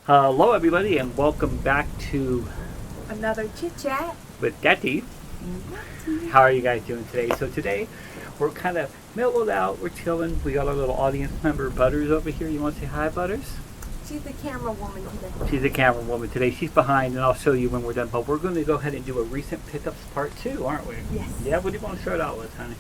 Hello, everybody, and welcome back to Another chit chat. with Daddty. How are you guys doing today? So today, we're kind of mellowed out. We're chilling. We got our little audience member, Butters, over here. You want to say hi, Butters? She's the camera woman today. She's a camera woman today. She's behind, and I'll show you when we're done. But we're going to go ahead and do a recent pickups part 2, aren't we? Yes. Yeah. What do you want to start out with, honey?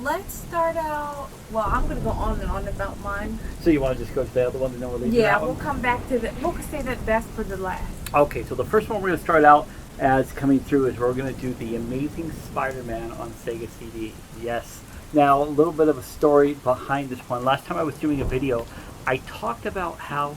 Let's start out. Well, I'm gonna go on and on about mine. So you want to just go to the other one, and then we'll leave Yeah, that we'll one? come back to the. We'll say that best for the last. Okay, so the first one we're going to start out as coming through is we're going to do the Amazing Spider-Man on Sega CD. Yes. Now, a little bit of a story behind this one. Last time I was doing a video, I talked about how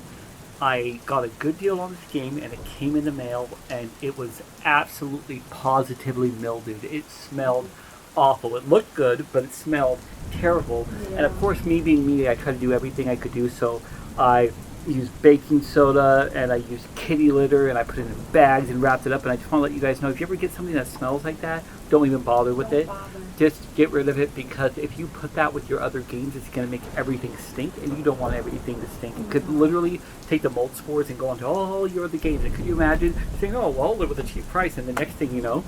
I got a good deal on this game and it came in the mail and it was absolutely positively mildewed. It smelled awful. It looked good, but it smelled terrible. Yeah. And of course, me being me, I tried to do everything I could do. So I used baking soda and I used kitty litter and I put it in bags and wrapped it up. And I just want to let you guys know, if you ever get something that smells like that, don't even bother with it. Just get rid of it, because if you put that with your other games, it's going to make everything stink, and you don't want everything to stink. It could literally take the mold spores and go onto all your other games. And could you imagine saying, oh, well, I'll live with a cheap price, and the next thing you know,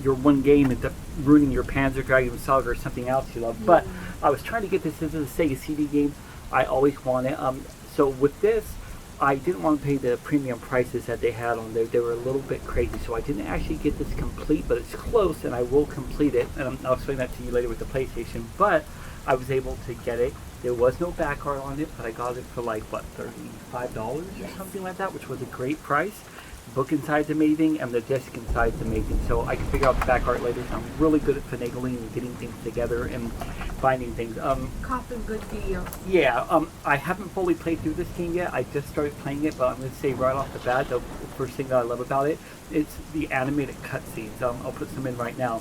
your one game ends up ruining your Panzer Dragon Saga or something else you love. But I was trying to get this into the Sega CD games. I always wanted. So with this, I didn't want to pay the premium prices that they had on there. They were a little bit crazy, so I didn't actually get this complete, but it's close, and I will complete it. And I'll explain that to you later with the PlayStation. But I was able to get it. There was no back art on it, but I got it for like, what, $35 or something like that, which was a great price. The book inside's amazing, and the disc inside's amazing. So I can figure out the back art later. I'm really good at finagling and getting things together and finding things. Copping good deals. Yeah, I haven't fully played through this game yet. I just started playing it, but I'm going to say right off the bat, the first thing that I love about it is the animated cutscenes. I'll put some in right now.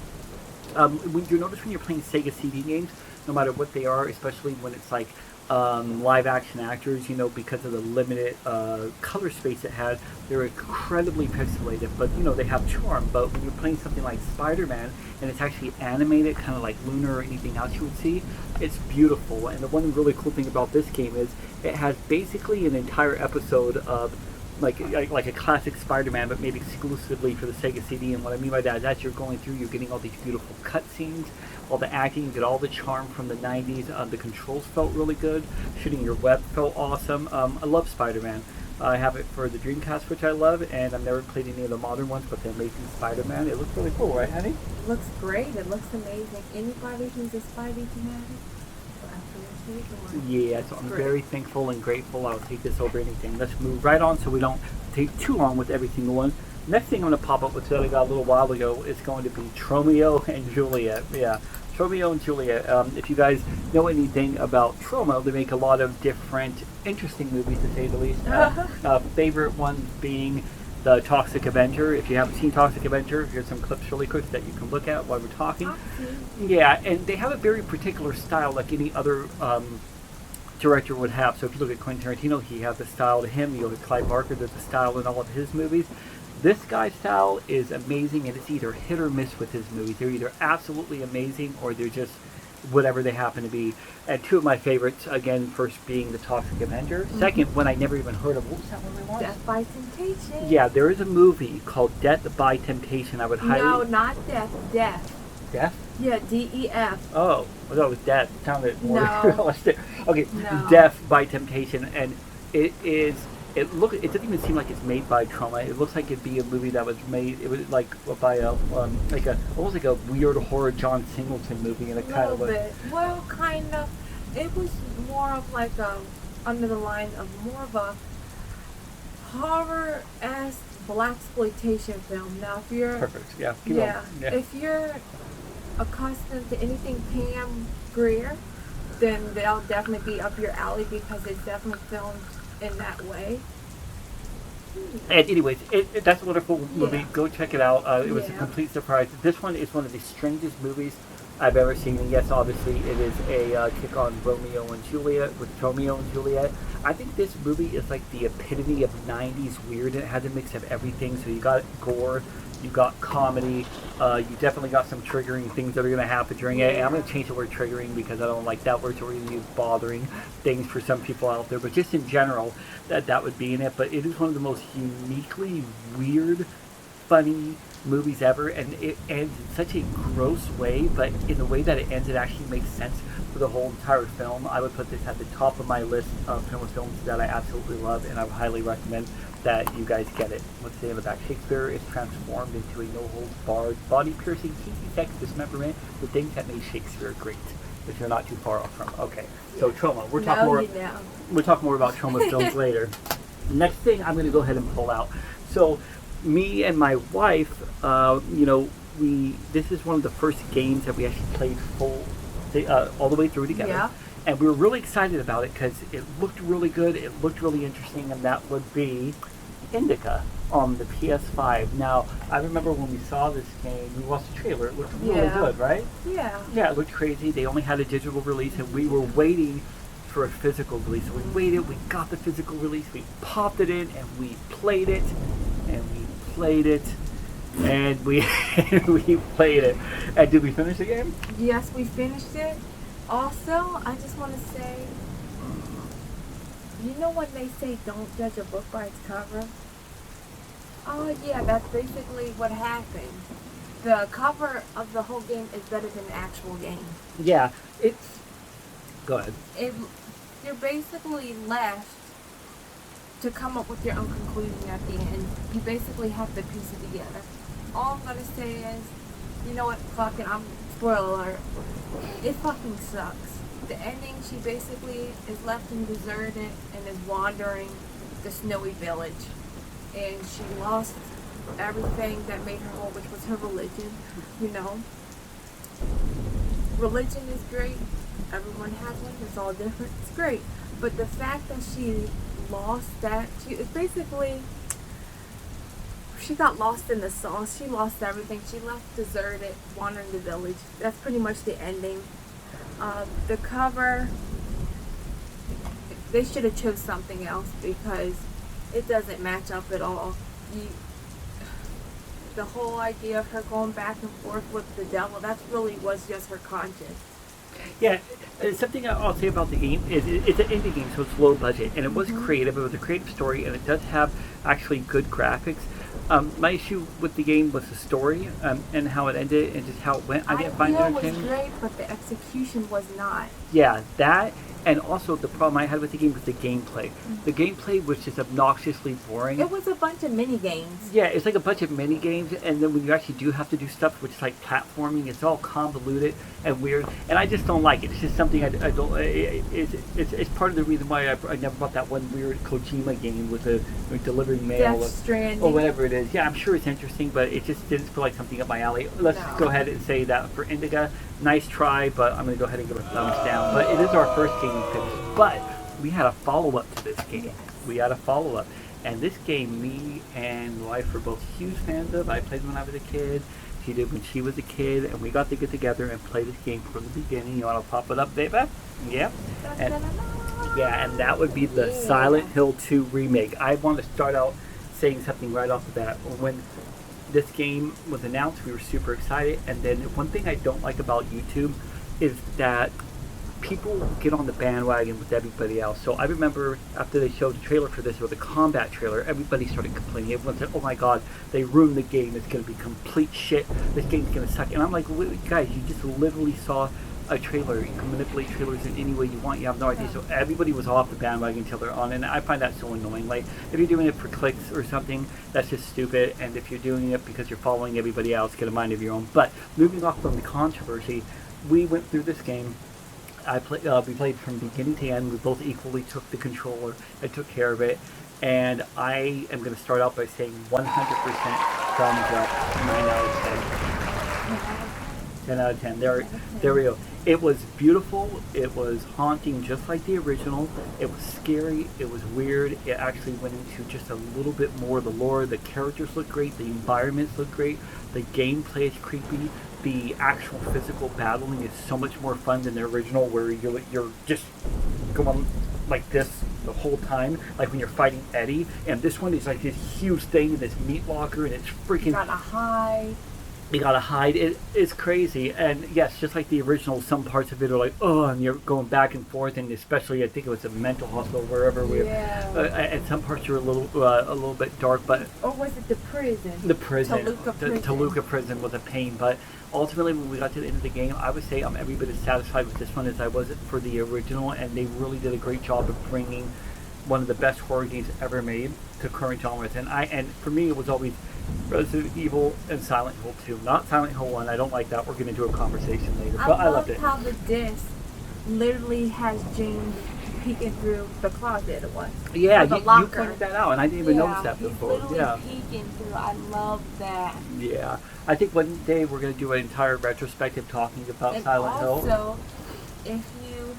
When you notice when you're playing Sega CD games, no matter what they are, especially when it's like live action actors, you know, because of the limited color space it has, they're incredibly pixelated, but you know, they have charm. But when you're playing something like Spider-Man and it's actually animated, kind of like Lunar or anything else you would see, it's beautiful. And the one really cool thing about this game is it has basically an entire episode of like a classic Spider-Man, but made exclusively for the Sega CD. And what I mean by that is, as you're going through, you're getting all these beautiful cutscenes, all the acting, you get all the charm from the 90s. The controls felt really good. Shooting your web felt awesome. I love Spider-Man. I have it for the Dreamcast, which I love, and I've never played any of the modern ones, but the Amazing Spider-Man, it looks really cool, right, honey? It looks great. It looks amazing. Anybody who's a Spidey fanatic, Yeah, so I'm very thankful and grateful. I'll take this over anything. Let's move right on so we don't take too long with every single one. Next thing I'm going to pop up with that I got a little while ago is going to be Tromeo and Juliet. Yeah, Tromeo and Juliet. If you guys know anything about Tromeo, they make a lot of different, interesting movies, to say the least. Favorite one being the Toxic Avenger. If you haven't seen Toxic Avenger, here's some clips really quick that you can look at while we're talking. Yeah, and they have a very particular style, like any other director would have. So if you look at Quentin Tarantino, he has a style to him. You look at Clive Barker, there's a style in all of his movies. This guy's style is amazing, and it's either hit or miss with his movies. They're either absolutely amazing or they're just whatever they happen to be. And two of my favorites, again, first being the Toxic Avenger. Second, one I never even heard of. What was that one we watched? Death by Temptation. Yeah, there is a movie called Death by Temptation. I would highly... No, not Death. Death. Death? Yeah, DEF. Oh, I thought it was Death. It sounded more No. realistic. Okay, No. Death by Temptation, and it is... It doesn't even seem like it's made by Troma. It looks like it'd be a movie that was made. It was like by a almost like a weird horror John Singleton movie, and it kind of bit. Well, kind of. It was more of like under the line of more of a horror-esque blaxploitation film. Now, if you're perfect, yeah, keep going. Yeah. If you're accustomed to anything Pam Grier, then they'll definitely be up your alley, because it's definitely filmed in that way. And anyways, that's a wonderful movie. Yeah. Go check it out. It was a Yeah. complete surprise. This one is one of the strangest movies I've ever seen. And yes, obviously, it is a kick on Romeo and Juliet with Romeo and Juliet. I think this movie is like the epitome of 90s weird, and it has a mix of everything. So you got gore, you got comedy, you definitely got some triggering things that are going to happen during it. And I'm going to change the word triggering because I don't like that word, so we're going to use bothering things for some people out there. But just in general, that would be in it. But it is one of the most uniquely weird, funny movies ever, and it ends in such a gross way, but in the way that it ends, it actually makes sense for the whole entire film. I would put this at the top of my list of films that I absolutely love, and I would highly recommend that you guys get it. Let's say in the back, Shakespeare is transformed into a no-holds-barred, body-piercing, kinky sex dismemberment, the things that made Shakespeare great, which you're not too far off from. Okay, so trauma. We'll talk more about trauma films later. Next thing I'm going to go ahead and pull out. So, me and my wife, this is one of the first games that we actually played all the way through together. Yeah. And we were really excited about it because it looked really good, it looked really interesting, and that would be Indica on the PS5. Now, I remember when we saw this game, we watched the trailer, it looked really good, right? Yeah. Yeah, it looked crazy. They only had a digital release, and we were waiting for a physical release. So we waited, we got the physical release, we popped it in, and we played it, and we played it, and we played it. And did we finish the game? Yes, we finished it. Also, I just want to say, you know when they say don't judge a book by its cover? Oh yeah, that's basically what happened. The cover of the whole game is better than the actual game. Yeah, it's... Go ahead. You're basically left to come up with your own conclusion at the end. You basically have to piece it together. All I'm gonna say is, you know what, fuck it, spoiler alert. It fucking sucks. The ending, she basically is left and deserted and is wandering the snowy village. And she lost everything that made her whole, which was her religion, you know. Religion is great. Everyone has one. It's all different. It's great. But the fact that she lost that, she got lost in the sauce. She lost everything. She left deserted, wandering the village. That's pretty much the ending. The cover, they should have chose something else because it doesn't match up at all. The whole idea of her going back and forth with the devil, that really was just her conscience. Yeah, something I'll say about the game is it's an indie game, so it's low budget, and it was creative. It was a creative story, and it does have actually good graphics. My issue with the game was the story and how it ended and just how it went. I didn't find it entertaining. The idea was great, but the execution was not. Yeah, that, and also the problem I had with the game was the gameplay. The gameplay was just obnoxiously boring. It was a bunch of mini games. Yeah, it's like a bunch of mini games, and then when you actually do have to do stuff, which is like platforming, it's all convoluted and weird, and I just don't like it. It's just something I don't. It's part of the reason why I never bought that one weird Kojima game with the delivering mail or whatever it is. Yeah, I'm sure it's interesting, but it just didn't feel like something up my alley. Let's go ahead and say that for Indica, nice try, but I'm going to go ahead and give it a thumbs down. But it is our first game we finished. But we had a follow-up to this game. We had a follow-up. And this game, me and my wife were both huge fans of. I played when I was a kid. She did when she was a kid. And we got to get together and play this game from the beginning. You want to pop it up, baby? Yeah. And that would be the Silent Hill 2 remake. I want to start out saying something right off the bat. When this game was announced, we were super excited. And then one thing I don't like about YouTube is that people get on the bandwagon with everybody else. So I remember after they showed the trailer for this, or the combat trailer, everybody started complaining. Everyone said, oh my god, they ruined the game. It's going to be complete shit. This game's going to suck. And I'm like, guys, you just literally saw a trailer. You can manipulate trailers in any way you want. You have no idea. So everybody was off the bandwagon until they're on. And I find that so annoying. Like, if you're doing it for clicks or something, that's just stupid. And if you're doing it because you're following everybody else, get a mind of your own. But moving off from the controversy, we went through this game. We played from beginning to end. We both equally took the controller and took care of it. And I am going to start out by saying 100% thumbs up, 9 out of 10. 10 out of 10. There we go. It was beautiful. It was haunting, just like the original. It was scary. It was weird. It actually went into just a little bit more of the lore. The characters look great. The environments look great. The gameplay is creepy. The actual physical battling is so much more fun than the original, where you're just going like this the whole time, like when you're fighting Eddie. And this one is like this huge thing in this meat locker, and it's freaking. You gotta hide. You gotta hide. It's crazy. And yes, just like the original, some parts of it are like, oh, and you're going back and forth, and especially I think it was a mental hospital, wherever we. Yeah. And some parts are a little bit dark, but. Or was it the prison? The prison. Toluca prison. Toluca prison was a pain, but ultimately when we got to the end of the game, I would say I'm every bit as satisfied with this one as I was for the original, and they really did a great job of bringing one of the best horror games ever made to current genres. And for me, it was always Resident Evil and Silent Hill 2. Not Silent Hill 1. I don't like that. We're going to do a conversation later. But I loved it. How the disc literally has James peeking through the closet it was. Yeah, the you pointed that out, and I didn't even notice that before. He's literally peeking through. I love that. Yeah. I think one day we're going to do an entire retrospective talking about Silent Hill. Also, if you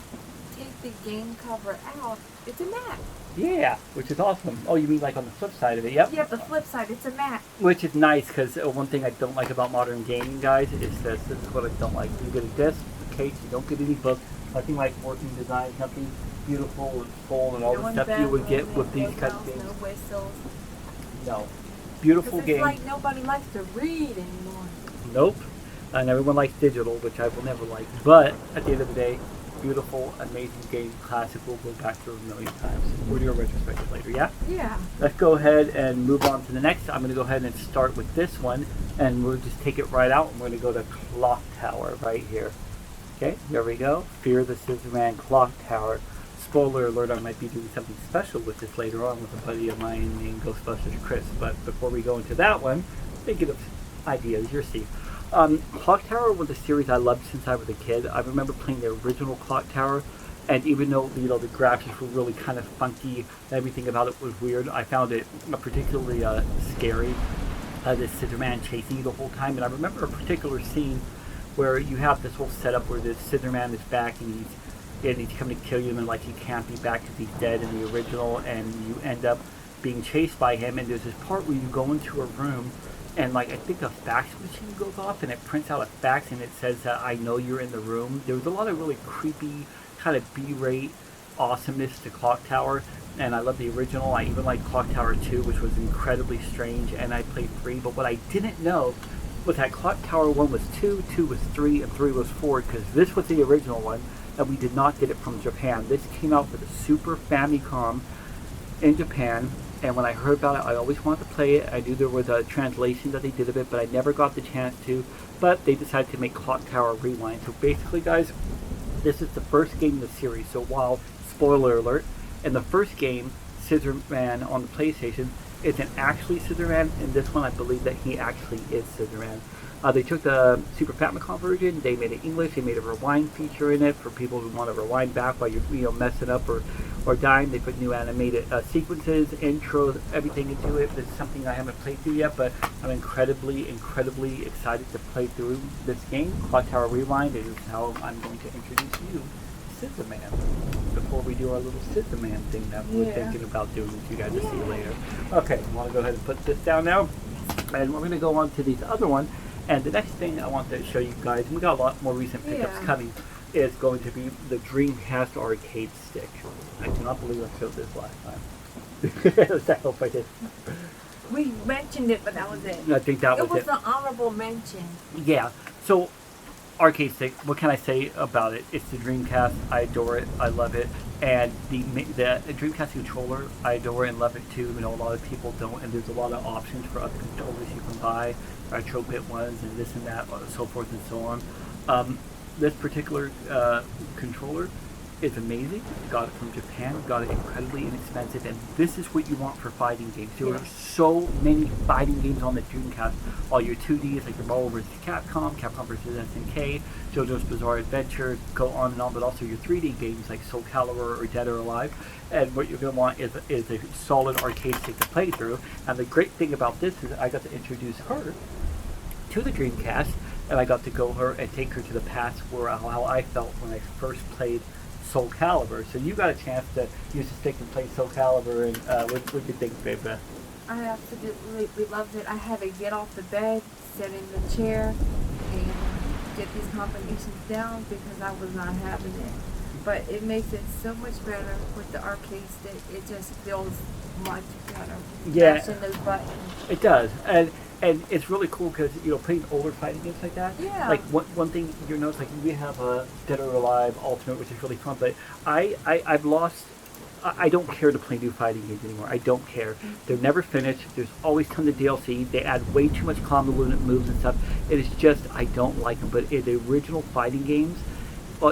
take the game cover out, it's a map. Yeah, which is awesome. Oh, you mean like on the flip side of it? Yep. Yeah, the flip side, it's a map. Which is nice, because one thing I don't like about modern gaming, guys, is this. This is what I don't like. You get a disc, a case, you don't get any books. Nothing like working design, nothing beautiful and full and all the stuff you would get with these kinds of games. No whistles. No. Beautiful game. It's like nobody likes to read anymore. Nope. And everyone likes digital, which I will never like. But at the end of the day, beautiful, amazing game, classic. We'll go back through a million times. We'll do a retrospective later, yeah? Yeah. Let's go ahead and move on to the next. I'm going to go ahead and start with this one, and we'll just take it right out, and we're going to go to Clock Tower right here. Okay, here we go. Fear the Scissorman Clock Tower. Spoiler alert, I might be doing something special with this later on with a buddy of mine named Ghostbusters Chris. But before we go into that one, think of ideas, you'll see. Clock Tower was a series I loved since I was a kid. I remember playing the original Clock Tower, and even though the graphics were really kind of funky, everything about it was weird, I found it particularly scary. This Scissorman chasing you the whole time, and I remember a particular scene where you have this whole setup where the Scissorman is back and he's coming to kill you, and like he can't be back because he's dead in the original, and you end up being chased by him. And there's this part where you go into a room, and like I think a fax machine goes off, and it prints out a fax, and it says I know you're in the room. There was a lot of really creepy kind of B-rate awesomeness to Clock Tower, and I love the original. I even like Clock Tower 2, which was incredibly strange, and I played 3. But what I didn't know was that Clock Tower 1 was 2, 2 was 3, and 3 was 4, because this was the original one, and we did not get it from Japan. This came out for the Super Famicom in Japan, and when I heard about it, I always wanted to play it. I knew there was a translation that they did of it, but I never got the chance to. But they decided to make Clock Tower Rewind. So basically, guys, this is the first game in the series. So while, spoiler alert, in the first game, Scissorman on the PlayStation isn't actually Scissorman. In this one, I believe that he actually is Scissorman. They took the Super Famicom version, they made it English, they made a rewind feature in it for people who want to rewind back while you're messing up or dying. They put new animated sequences, intros, everything into it. This is something I haven't played through yet, but I'm incredibly excited to play through this game. Clock Tower Rewind is how I'm going to introduce you to Scissorman before we do our little Scissorman thing that we're thinking about doing, which you guys will see later. Okay, I want to go ahead and put this down now, and we're going to go on to these other ones. And the next thing I want to show you guys, and we got a lot more recent pickups coming, is going to be the Dreamcast arcade stick. I do not believe I showed this last time. I hope I did. We mentioned it, but that was it. I think that was it. It was an honorable mention. Yeah. So, arcade stick, what can I say about it? It's the Dreamcast. I adore it. I love it. And the Dreamcast controller, I adore it and love it too. You know, a lot of people don't, and there's a lot of options for other controllers you can buy, retro bit ones, and this and that, so forth and so on. This particular controller is amazing. Got it from Japan. Got it incredibly inexpensive, and this is what you want for fighting games. There are so many fighting games on the Dreamcast. All your 2Ds like your Marvel vs. Capcom, Capcom vs. SNK, JoJo's Bizarre Adventure, go on and on, but also your 3D games like Soul Calibur or Dead or Alive. And what you're going to want is a solid arcade stick to play through. And the great thing about this is I got to introduce her to the Dreamcast, and I got to go her and take her to the past where how I felt when I first played Soul Calibur. So you got a chance to use the stick and play Soul Calibur, and what do you think, babe? I absolutely loved it. I had to get off the bed, sit in the chair, and get these combinations down because I was not having it. but it makes it so much better with the arcade stick. It just feels much better. Yeah. Mashing those buttons. It does, and it's really cool because playing older fighting games like that. Yeah. Like one thing you notice, like we have a Dead or Alive Ultimate, which is really fun. But I've lost. I don't care to play new fighting games anymore. I don't care. They're never finished. There's always tons of DLC. They add way too much convoluted moves and stuff. It is just I don't like them. But the original fighting games,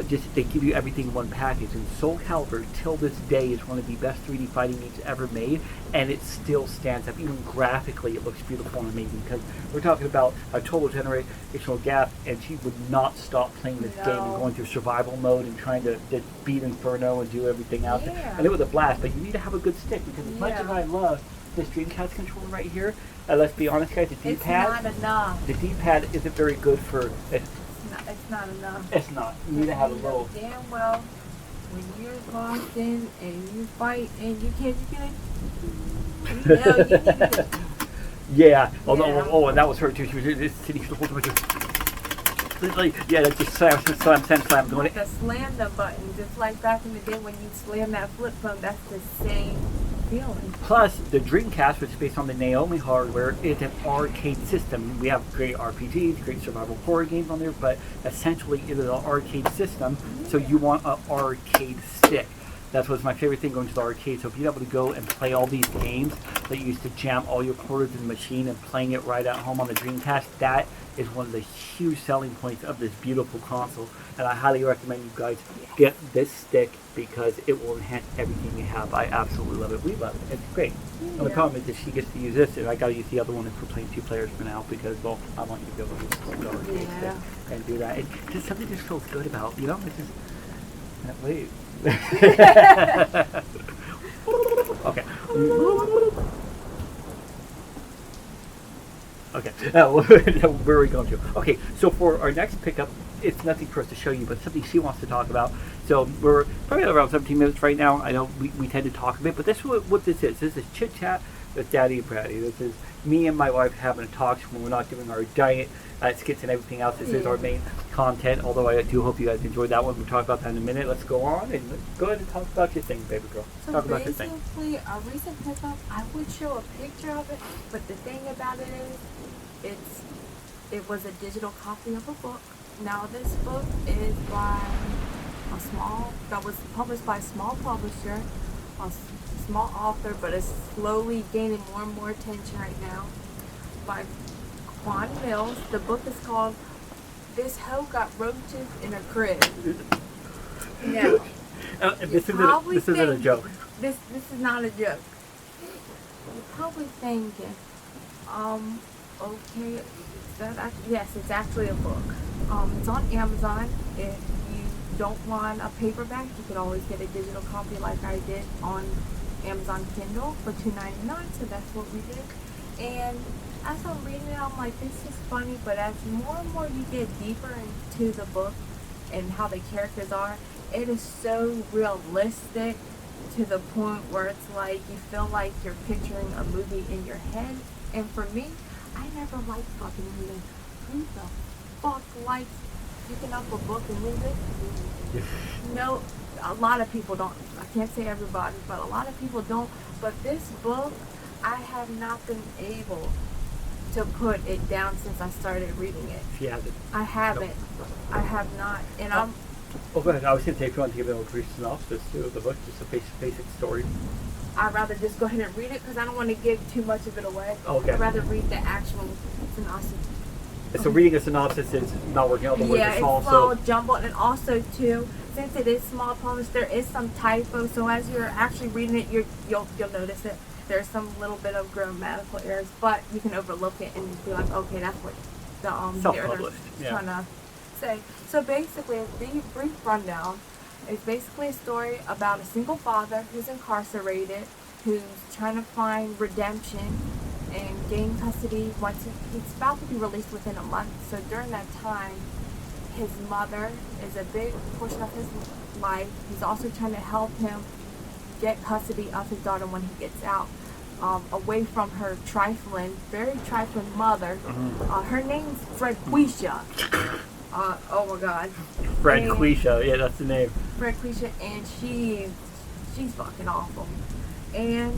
just they give you everything in one package. And Soul Calibur, till this day, is one of the best 3D fighting games ever made, and it still stands up. Even graphically, it looks beautiful and amazing. Because we're talking about a total generational gap, and she would not stop playing this game and going through survival mode and trying to beat Inferno and do everything else. Yeah. And it was a blast. But you need to have a good stick, because as much as I love this Dreamcast controller right here, let's be honest, guys, the D-pad. It's not enough. The D-pad isn't very good for. It's not enough. It's not. You need to have a little. Damn well, when you're locked in and you fight and you can't get it, you know you need it. Yeah. Oh, and that was her too. She was just sitting the whole time. Yeah, that just slam, You going. have to slam the button, just like back in the day when you slam that flip phone. That's the same feeling. Plus, the Dreamcast, which is based on the Naomi hardware, is an arcade system. We have great RPGs, great survival horror games on there, but essentially it is an arcade system, so you want an arcade stick. That's what's my favorite thing, going to the arcade. So if you're able to go and play all these games that you used to jam all your quarters in the machine and playing it right at home on the Dreamcast, that is one of the huge selling points of this beautiful console. And I highly recommend you guys get this stick because it will enhance everything you have. I absolutely love it. We love it. It's great. And the problem is that she gets to use this, and I got to use the other one for playing 2 players for now because, well, I want you to be able to use the arcade stick and do that. It's just something just feels good about, it's just, wait. Okay. Okay. Where are we going to? Okay. So for our next pickup, it's nothing for us to show you, but something she wants to talk about. So we're probably around 17 minutes right now. I know we tend to talk a bit, but this is what this is. This is Chit Chat with Daddty and Bratty. This is me and my wife having a talk when we're not doing our diet skits and everything else. This is our main content, although I do hope you guys enjoyed that one. We'll talk about that in a minute. Let's go on and go ahead and talk about your thing, baby girl. So talk about your thing. basically, a recent pickup, I would show a picture of it, but the thing about it is, it was a digital copy of a book. Now this book is by that was published by a small publisher, a small author, but it's slowly gaining more and more attention right now, by Quan Mills. The book is called This Hoe Got Roaches in Her Crib. Now, this isn't a joke. This is not a joke. You're probably thinking, okay, yes, it's actually a book. It's on Amazon. If you don't want a paperback, you can always get a digital copy like I did on Amazon Kindle for $2.99, so that's what we did. And as I'm reading it, I'm like, this is funny, but as more and more you get deeper into the book and how the characters are, it is so realistic to the point where it's like you feel like you're picturing a movie in your head. And for me, I never liked fucking reading. Who the fuck likes picking up a book and reading it? No, a lot of people don't. I can't say everybody, but a lot of people don't. But this book, I have not been able to put it down since I started reading it. She hasn't. I haven't. Nope. I have not. And I'm... Oh, go ahead. I was going to say, if you want to give a brief synopsis too of the book, just a basic story. I'd rather just go ahead and read it because I don't want to give too much of it away. Okay. I'd rather read the actual synopsis. So reading a synopsis is not working out the way it's small. Yeah, it's a little jumbled, and also too, since it is small published, there is some typo. So as you're actually reading it, you'll notice it. There's some little bit of grammatical errors, but you can overlook it and be like, okay, that's what the narrator's trying to say. So basically, a brief rundown is basically a story about a single father who's incarcerated, who's trying to find redemption and gain custody once he's about to be released within a month. So during that time, his mother is a big portion of his life. He's also trying to help him get custody of his daughter when he gets out, away from her very trifling mother. Her name's Fredquisha. Oh my God. Franquisha, yeah, that's the name. Franquisha, and she's fucking awesome. And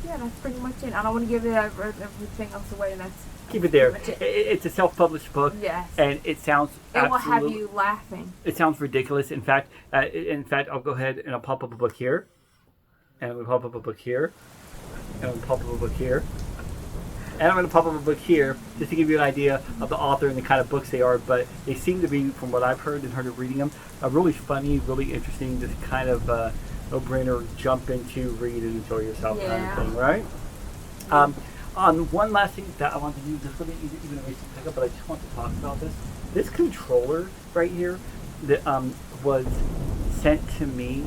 yeah, that's pretty much it. I don't want to give everything else away, and that's Keep it there. pretty much it. It's a self-published book. Yes. And it sounds It will absolutely... have you laughing. It sounds ridiculous. In fact, I'll go ahead and I'll pop up a book here. And we'll pop up a book here. And we'll pop up a book here. And I'm going to pop up a book here just to give you an idea of the author and the kind of books they are. But they seem to be, from what I've heard and heard of reading them, really funny, really interesting, just kind of no-brainer, jump into, read, and enjoy yourself kind of thing, right? One last thing that I want to do, this wasn't even a recent pickup, but I just want to talk about this. This controller right here that was sent to me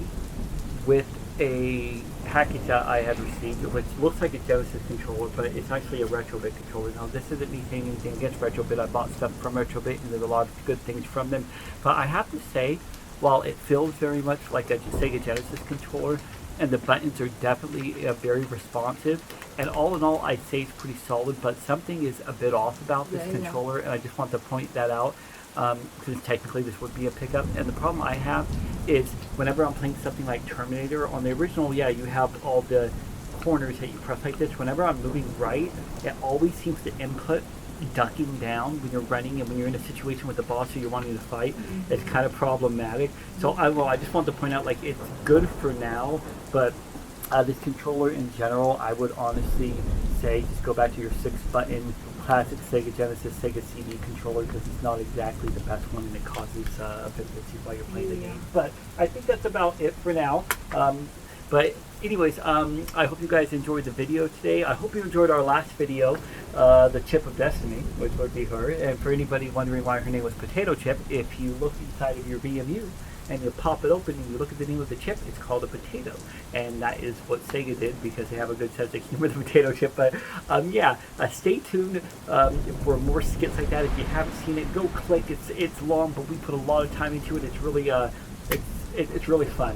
with a package that I had received, which looks like a Genesis controller, but it's actually a Retrobit controller. Now, this isn't anything against Retrobit. I bought stuff from Retrobit, and there's a lot of good things from them. But I have to say, while it feels very much like a Sega Genesis controller, and the buttons are definitely very responsive, and all in all, I'd say it's pretty solid, but something is a bit off about this controller, and I just want to point that out. Because technically this would be a pickup, and the problem I have is whenever I'm playing something like Terminator, on the original, yeah, you have all the corners that you press like this. Whenever I'm moving right, it always seems to input ducking down when you're running, and when you're in a situation with the boss who you're wanting to fight, it's kind of problematic. So I just want to point out, like, it's good for now, but this controller in general, I would honestly say just go back to your 6-button classic Sega Genesis, Sega CD controller, because it's not exactly the best one, and it causes a bit of issues while you're playing the game. But I think that's about it for now. But anyways, I hope you guys enjoyed the video today. I hope you enjoyed our last video, the Chip of Destiny, which would be her. And for anybody wondering why her name was Potato Chip, if you look inside of your VMU and you pop it open and you look at the name of the chip, it's called a potato. And that is what Sega did, because they have a good sense of humor, the potato chip. But yeah, stay tuned for more skits like that. If you haven't seen it, go click. It's long, but we put a lot of time into it. It's really it's really fun.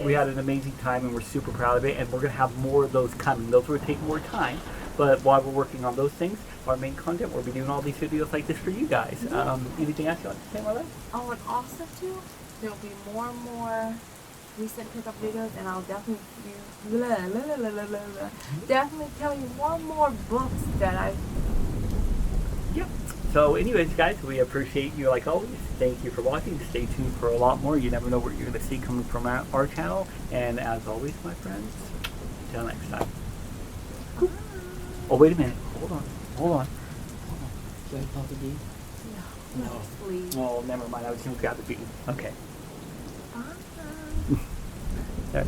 We had an amazing time, and we're super proud of it. And we're gonna have more of those coming. Those will take more time, but while we're working on those things, our main content, we'll be doing all these videos like this for you guys. Anything else you want to say about that? Oh, and also too, there'll be more and more recent pickup videos, and I'll definitely definitely tell you more and more books that I... Yep. So anyways, guys, we appreciate you like always. Thank you for watching. Stay tuned for a lot more. You never know what you're going to see coming from our channel. And as always, my friends, until next time. Oh, wait a minute. Hold on. Do I pop the bean? No. Please. Oh, never mind. I was going to grab the bean. Okay. Bye. There.